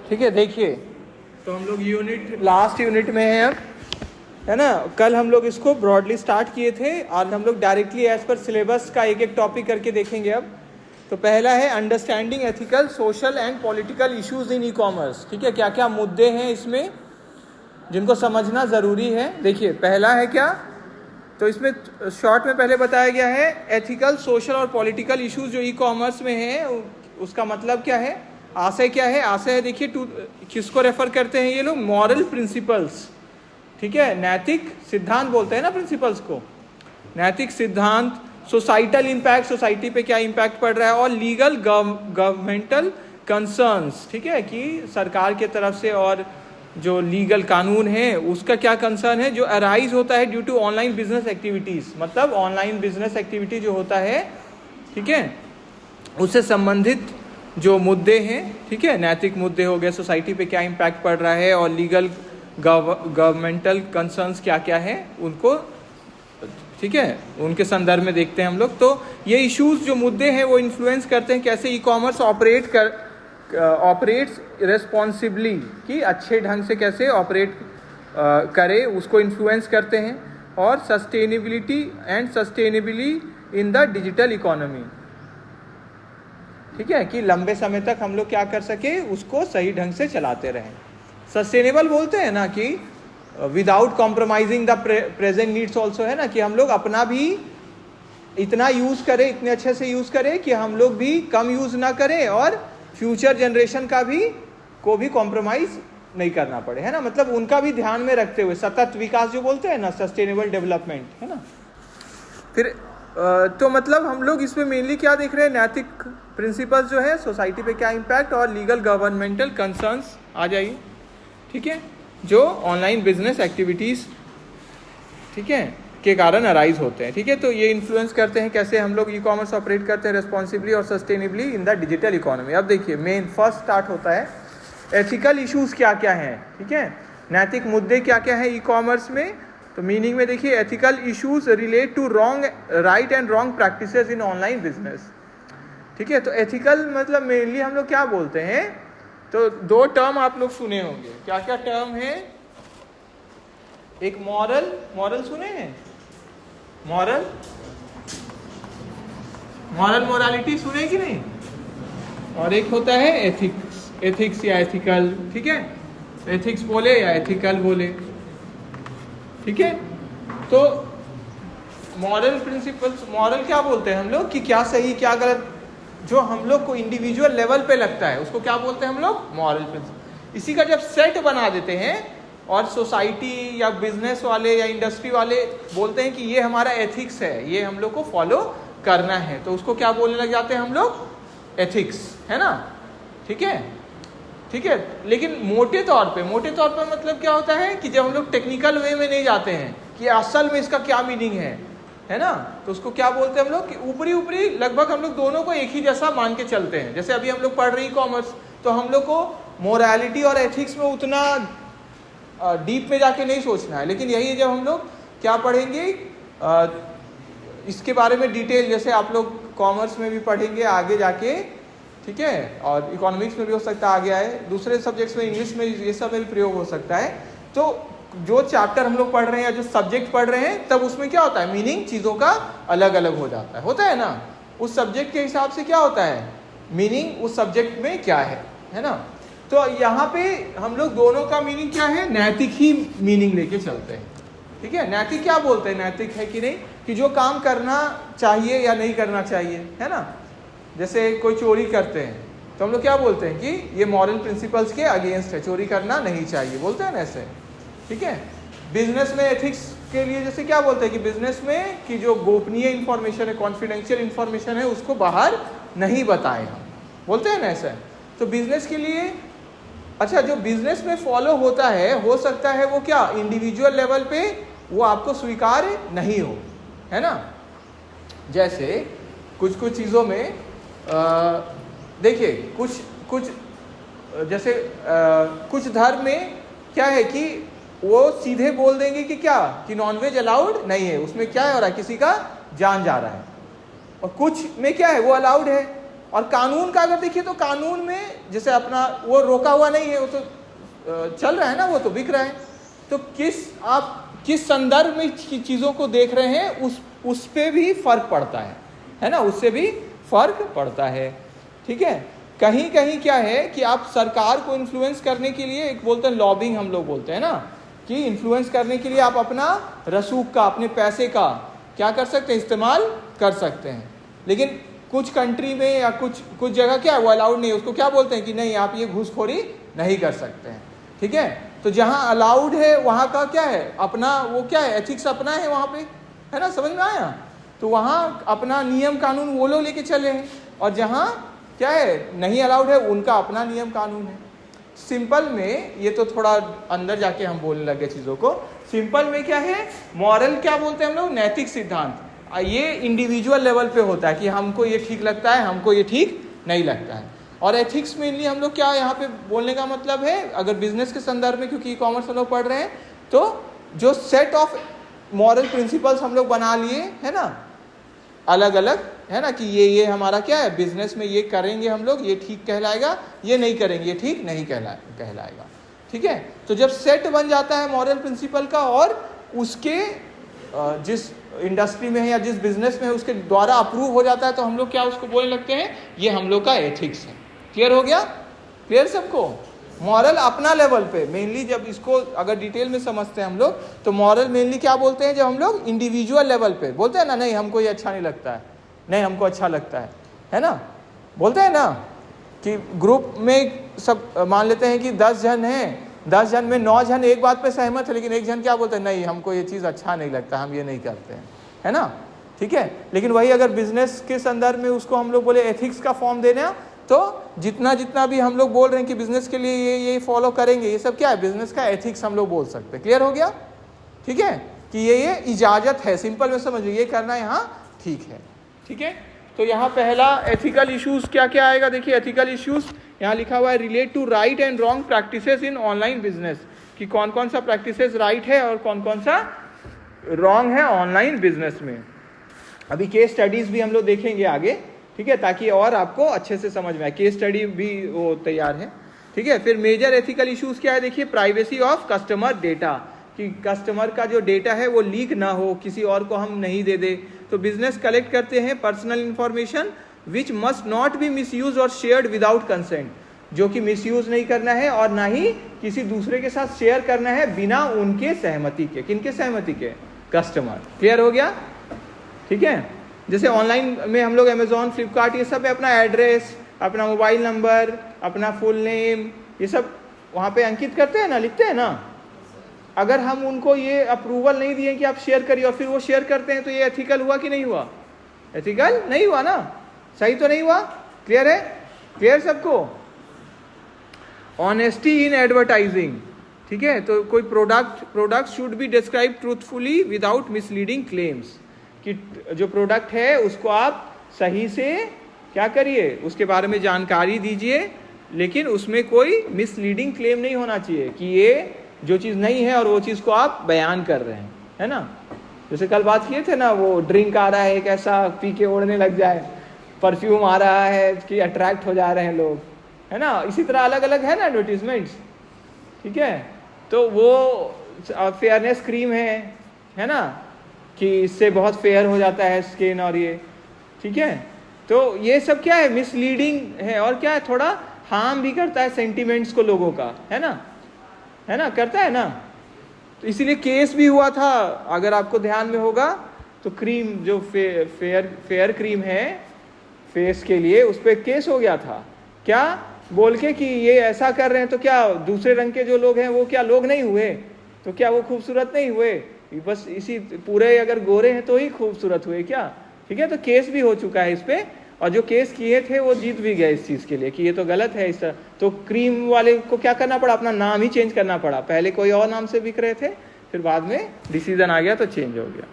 ठीक है, देखिए तो हम लोग लास्ट यूनिट में हैं अब, है ना। कल हम लोग इसको ब्रॉडली स्टार्ट किए थे, आज हम लोग डायरेक्टली एज पर सिलेबस का एक एक टॉपिक करके देखेंगे अब। तो पहला है understanding ethical, social and political issues in e commerce. ठीक है, क्या क्या मुद्दे हैं इसमें जिनको समझना ज़रूरी है। देखिए पहला है क्या, तो इसमें शॉर्ट में पहले बताया गया है एथिकल, सोशल और पॉलिटिकल इश्यूज जो ई कॉमर्स में हैं, उसका मतलब क्या है, आशय क्या है। आशय है, देखिए किसको रेफर करते हैं ये लोग, मॉरल प्रिंसिपल्स। ठीक है, नैतिक सिद्धांत बोलते हैं ना प्रिंसिपल्स को, नैतिक सिद्धांत। सोसाइटल इम्पैक्ट, सोसाइटी पे क्या इम्पैक्ट पड़ रहा है, और लीगल गवर्नमेंटल कंसर्न्स। ठीक है, कि सरकार के तरफ से और जो लीगल कानून है उसका क्या कंसर्न है, जो अराइज होता है due to online business activities. मतलब ऑनलाइन बिजनेस एक्टिविटी जो होता है, ठीक है, उससे संबंधित जो मुद्दे हैं। ठीक है, नैतिक मुद्दे हो गए, सोसाइटी पे क्या इम्पैक्ट पड़ रहा है, और लीगल गवर्नमेंटल कंसर्न्स क्या क्या है उनको, ठीक है, उनके संदर्भ में देखते हैं हम लोग। तो ये इश्यूज जो मुद्दे हैं वो इन्फ्लुएंस करते हैं कैसे ई कॉमर्स ऑपरेट्स रेस्पॉन्सिबली, कि अच्छे ढंग से कैसे ऑपरेट करे, उसको इन्फ्लुएंस करते हैं। और sustainability and sustainably in the digital economy. ठीक है, कि लंबे समय तक हम लोग क्या कर सके, उसको सही ढंग से चलाते रहें। सस्टेनेबल बोलते हैं ना कि without compromising the present needs also, है ना, कि हम लोग अपना भी इतना यूज करें, इतने अच्छे से यूज करें कि हम लोग भी कम यूज ना करें और फ्यूचर जनरेशन का भी को भी कॉम्प्रोमाइज नहीं करना पड़े, है ना। मतलब उनका भी ध्यान में रखते हुए सतत विकास जो बोलते हैं ना, सस्टेनेबल डेवलपमेंट, है ना। फिर तो मतलब हम लोग इसमें मेनली क्या देख रहे हैं, नैतिक प्रिंसिपल्स जो है, सोसाइटी पे क्या इम्पैक्ट, और लीगल गवर्नमेंटल कंसर्न्स आ जाइए। ठीक है, जो ऑनलाइन बिजनेस एक्टिविटीज़, ठीक है, के कारण अराइज होते हैं। ठीक है, तो ये इन्फ्लुएंस करते हैं कैसे हम लोग ई कॉमर्स ऑपरेट करते हैं रेस्पॉन्सिबली और sustainably in the digital economy. अब देखिए मेन फर्स्ट स्टार्ट होता है एथिकल इश्यूज क्या क्या हैं। ठीक है, नैतिक मुद्दे क्या क्या है ई कॉमर्स में। तो मीनिंग में देखिए ethical issues relate to right and wrong practices in online business. ठीक है, तो एथिकल मतलब मेनली हम लोग क्या बोलते हैं, तो दो टर्म आप लोग सुने होंगे। क्या क्या टर्म है, एक मॉरल सुने हैं, मोरालिटी सुने कि नहीं, और एक होता है एथिक्स या एथिकल। ठीक है, एथिक्स बोले या एथिकल बोले। ठीक है, तो मॉरल प्रिंसिपल्स, मॉरल क्या बोलते हैं हम लोग, कि क्या सही क्या गलत, जो हम लोग को इंडिविजुअल लेवल पे लगता है उसको क्या बोलते हैं हम लोग, मॉरल प्रिंसिपल। इसी का जब सेट बना देते हैं और सोसाइटी या बिजनेस वाले या इंडस्ट्री वाले बोलते हैं कि ये हमारा एथिक्स है, ये हम लोग को फॉलो करना है, तो उसको क्या बोलने लग जाते हैं हम लोग, एथिक्स, है ना। ठीक है, ठीक है, लेकिन मोटे तौर पे मतलब क्या होता है कि जब हम लोग टेक्निकल वे में नहीं जाते हैं कि असल में इसका क्या मीनिंग है ना, तो उसको क्या बोलते हैं हम लोग, कि ऊपरी लगभग हम लोग दोनों को एक ही जैसा मान के चलते हैं। जैसे अभी हम लोग पढ़ रहे हैं कॉमर्स, तो हम लोग को मोरालिटी और एथिक्स में उतना डीप में जाके नहीं सोचना है, लेकिन यही है जब हम लोग क्या पढ़ेंगे इसके बारे में डिटेल, जैसे आप लोग कॉमर्स में भी पढ़ेंगे आगे जाके, ठीक है, और इकोनॉमिक्स में भी हो सकता है आगे आए, दूसरे सब्जेक्ट्स में, इंग्लिश में, ये सब में भी प्रयोग हो सकता है। तो जो चैप्टर हम लोग पढ़ रहे हैं या जो सब्जेक्ट पढ़ रहे हैं, तब उसमें क्या होता है, मीनिंग चीज़ों का अलग अलग हो जाता है ना। उस सब्जेक्ट के हिसाब से क्या होता है, मीनिंग उस सब्जेक्ट में क्या है ना। तो यहाँ पे हम लोग दोनों का मीनिंग क्या है, नैतिक ही मीनिंग लेके चलते हैं। ठीक है, नैतिक क्या बोलते हैं, नैतिक है कि नहीं, कि जो काम करना चाहिए या नहीं करना चाहिए, है ना। जैसे कोई चोरी करते हैं तो हम लोग क्या बोलते हैं कि ये मॉरल प्रिंसिपल्स के अगेंस्ट है, चोरी करना नहीं चाहिए, बोलते हैं ना ऐसे। ठीक है, बिजनेस में एथिक्स के लिए जैसे क्या बोलते हैं कि बिजनेस में कि जो गोपनीय इंफॉर्मेशन है, कॉन्फिडेंशियल इंफॉर्मेशन है, उसको बाहर नहीं बताएं, हम बोलते हैं ना ऐसा। तो बिजनेस के लिए अच्छा, जो बिजनेस में फॉलो होता है, हो सकता है वो क्या इंडिविजुअल लेवल पे वो आपको स्वीकार्य नहीं हो, है ना। जैसे कुछ चीज़ों में देखिए कुछ जैसे कुछ धर्म में क्या है कि वो सीधे बोल देंगे कि क्या, कि नॉनवेज अलाउड नहीं है, उसमें क्या है हो रहा है, किसी का जान जा रहा है। और कुछ में क्या है, वो अलाउड है, और कानून का अगर देखिए तो कानून में जैसे अपना वो रोका हुआ नहीं है, वो तो चल रहा है ना, वो तो बिक रहा है। तो आप किस संदर्भ में चीज़ों को देख रहे हैं उस पे भी फर्क पड़ता है ना, उससे भी फर्क पड़ता है। ठीक है, कहीं कहीं क्या है कि आप सरकार को इन्फ्लुएंस करने के लिए, एक बोलते हैं लॉबिंग हम लोग बोलते हैं ना, कि इन्फ्लुएंस करने के लिए आप अपना रसूख का, अपने पैसे का क्या कर सकते हैं, इस्तेमाल कर सकते हैं। लेकिन कुछ कंट्री में या कुछ जगह क्या है वो अलाउड नहीं है, उसको क्या बोलते हैं कि नहीं आप ये घूसखोरी नहीं कर सकते हैं। ठीक है, तो जहाँ अलाउड है वहाँ का क्या है, अपना वो क्या है, एथिक्स अपना है वहाँ पे, है ना, समझ में आया। तो वहाँ अपना नियम कानून वो लोग लेके चले हैं, और जहाँ क्या है नहीं अलाउड है उनका अपना नियम कानून है। सिंपल में, ये तो थोड़ा अंदर जाके हम बोलने लगे चीज़ों को, सिंपल में क्या है, मॉरल क्या बोलते हैं हम लोग, नैतिक सिद्धांत। ये इंडिविजुअल लेवल पे होता है कि हमको ये ठीक लगता है, हमको ये ठीक नहीं लगता है। और एथिक्स मेनली हम लोग क्या यहाँ पे बोलने का मतलब है, अगर बिजनेस के संदर्भ में, क्योंकि ई कॉमर्स हम लोग पढ़ रहे हैं, तो जो सेट ऑफ मॉरल प्रिंसिपल्स हम लोग बना लिए है ना, अलग अलग, है ना, कि ये हमारा क्या है, बिजनेस में ये करेंगे हम लोग, ये ठीक कहलाएगा, ये नहीं करेंगे, ये ठीक नहीं कहलाएगा। ठीक है, तो जब सेट बन जाता है मॉरल प्रिंसिपल का, और उसके जिस इंडस्ट्री में है या जिस बिजनेस में है उसके द्वारा अप्रूव हो जाता है, तो हम लोग क्या उसको बोलने लगते हैं, ये हम लोग का एथिक्स है। क्लियर हो गया, क्लियर सबको। मॉरल अपना लेवल पे मेनली, जब इसको अगर डिटेल में समझते हैं हम लोग, तो मॉरल मेनली क्या बोलते हैं, जब हम लोग इंडिविजुअल लेवल पे बोलते हैं ना, नहीं हमको ये अच्छा नहीं लगता है, नहीं हमको अच्छा लगता है ना, बोलते हैं ना, कि ग्रुप में सब मान लेते हैं कि 10 जन हैं, 10 जन में 9 जन एक बात पे सहमत है, लेकिन एक जन क्या बोलते हैं, नहीं हमको ये चीज़ अच्छा नहीं लगता, हम ये नहीं करते हैं, है ना। ठीक है, लेकिन वही अगर बिजनेस के संदर्भ में उसको हम लोग बोले एथिक्स का फॉर्म देना, तो जितना भी हम लोग बोल रहे हैं कि बिजनेस के लिए ये फॉलो करेंगे, ये सब क्या है, बिजनेस का एथिक्स हम लोग बोल सकते हैं। क्लियर हो गया, ठीक है, कि ये इजाजत है, सिंपल में समझ लीजिए, ये करना यहाँ ठीक है। ठीक है, तो यहाँ पहला एथिकल इश्यूज क्या क्या आएगा, देखिए एथिकल इश्यूज यहाँ लिखा हुआ है, relate to right and wrong practices in online business, कि कौन कौन सा प्रैक्टिसेस राइट है और कौन कौन सा रॉन्ग है ऑनलाइन बिजनेस में। अभी केस स्टडीज भी हम लोग देखेंगे आगे, ठीक है, ताकि और आपको अच्छे से समझ में आए, केस स्टडी भी वो तैयार है। ठीक है, फिर मेजर एथिकल इश्यूज क्या है, देखिए प्राइवेसी ऑफ कस्टमर डेटा, कि कस्टमर का जो डेटा है वो लीक ना हो, किसी और को हम नहीं दे दे। तो बिजनेस कलेक्ट करते हैं personal information which must not be misuse और शेयर्ड विदाउट कंसेंट, जो कि मिसयूज नहीं करना है और ना ही किसी दूसरे के साथ शेयर करना है बिना उनके सहमति के। किनके सहमति के, कस्टमर। क्लियर हो गया, ठीक है। जैसे ऑनलाइन में हम लोग अमेजोन, फ्लिपकार्ट, ये सब में अपना एड्रेस, अपना मोबाइल नंबर, अपना फुल नेम, ये सब वहाँ पे अंकित करते हैं ना, लिखते हैं ना। अगर हम उनको ये अप्रूवल नहीं दिए कि आप शेयर करिए और फिर वो शेयर करते हैं, तो ये एथिकल हुआ कि नहीं हुआ, एथिकल नहीं हुआ ना, सही तो नहीं हुआ। क्लियर है, क्लियर सबको। ऑनेस्टी इन एडवर्टाइजिंग, ठीक है, तो कोई product should be describe truthfully without misleading claims, कि जो प्रोडक्ट है उसको आप सही से क्या करिए, उसके बारे में जानकारी दीजिए, लेकिन उसमें कोई मिसलीडिंग क्लेम नहीं होना चाहिए कि ये जो चीज़ नहीं है और वो चीज़ को आप बयान कर रहे हैं, है ना। जैसे कल बात किए थे ना, वो ड्रिंक आ रहा है एक ऐसा, पी के उड़ने लग जाए, परफ्यूम आ रहा है कि अट्रैक्ट हो जा रहे हैं लोग, है ना। इसी तरह अलग अलग है ना एडवर्टीजमेंट्स, ठीक है। तो वो फेयरनेस क्रीम है ना, कि इससे बहुत फेयर हो जाता है स्किन और ये, ठीक है। तो ये सब क्या है, मिसलीडिंग है और क्या है, थोड़ा हार्म भी करता है सेंटिमेंट्स को लोगों का, है ना, करता है ना। तो इसीलिए केस भी हुआ था, अगर आपको ध्यान में होगा तो क्रीम जो फेयर क्रीम है फेस के लिए, उस पर केस हो गया था, क्या बोल के कि ये ऐसा कर रहे हैं तो क्या दूसरे रंग के जो लोग हैं वो क्या लोग नहीं हुए, तो क्या वो खूबसूरत नहीं हुए, बस इसी पूरे अगर गोरे हैं तो ही खूबसूरत हुए क्या, ठीक है। तो केस भी हो चुका है इस पे, और जो केस किए थे वो जीत भी गए इस चीज़ के लिए कि ये तो गलत है इस तरह। तो क्रीम वाले को क्या करना पड़ा, अपना नाम ही चेंज करना पड़ा, पहले कोई और नाम से बिक रहे थे, फिर बाद में डिसीजन आ गया तो चेंज हो गया।